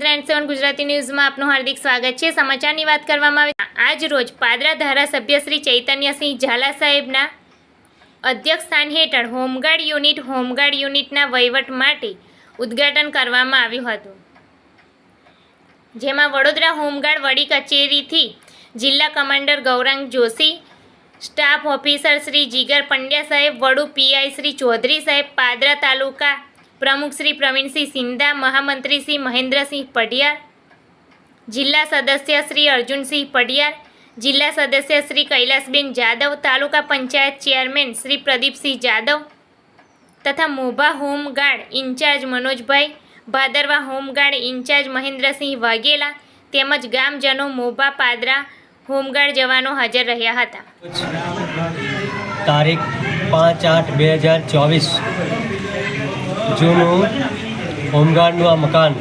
9/7 ગુજરાતી ન્યૂઝમાં આપનું હાર્દિક સ્વાગત છે। સમાચારની વાત કરવામાં આવે આજ રોજ પાદરા ધારાસભ્ય શ્રી ચૈતન્યસિંહ ઝાલા સાહેબના અધ્યક્ષસ્થાન હેઠળ હોમગાર્ડ યુનિટના વહીવટ માટે ઉદ્ઘાટન કરવામાં આવ્યું હતું, જેમાં વડોદરા હોમગાર્ડ વડી કચેરીથી જિલ્લા commander Gaurang Joshi, staff officer Shri Jigar Pandya સાહેબ, વડુ પીઆઈ શ્રી ચૌધરી સાહેબ, પાદરા તાલુકા પ્રમુખ શ્રી પ્રવીણસિંહ સિંધા, મહામંત્રી શ્રી મહેન્દ્રસિંહ પઢિયાર, જિલ્લા સદસ્ય શ્રી અર્જુનસિંહ પઢિયાર, જિલ્લા સદસ્ય શ્રી કૈલાસબેન જાદવ, તાલુકા પંચાયત ચેરમેન શ્રી પ્રદીપસિંહ જાદવ તથા મોભા હોમગાર્ડ ઇન્ચાર્જ મનોજભાઈ, ભાદરવા હોમગાર્ડ ઇન્ચાર્જ મહેન્દ્રસિંહ વાઘેલા તેમજ ગામજનો મોભા પાદરા હોમગાર્ડ જવાનો હાજર રહ્યા હતા। તારીખ 5/8/2024 જૂનું હોમગાર્ડનું આ મકાન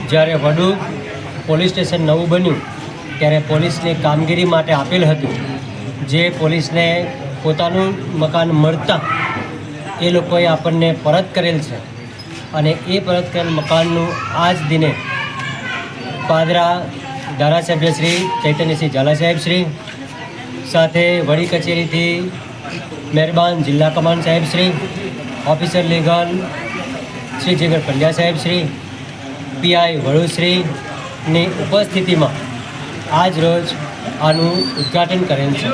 જ્યારે વડુ પોલીસ સ્ટેશન નવું બન્યું ત્યારે પોલીસને કામગીરી માટે આપેલ હતું, જે પોલીસને પોતાનું મકાન મળતા એ લોકોએ આપણને પરત કરેલ છે અને એ પરત કરેલ મકાનનું આજ દિને પાદરા ધારાસભ્ય શ્રી ચૈતન્યસિંહ ઝાલા સાહેબ શ્રી સાથે વડી કચેરીથી મહેરબાન જિલ્લા કમાન્ડ સાહેબ શ્રી, ઓફિસર લીગલ શ્રી જીગર પંડ્યા સાહેબ શ્રી, પીઆઈ વડુશ્રીની ઉપસ્થિતિમાં આજ રોજ આનું ઉદ્ઘાટન કરેલ છે।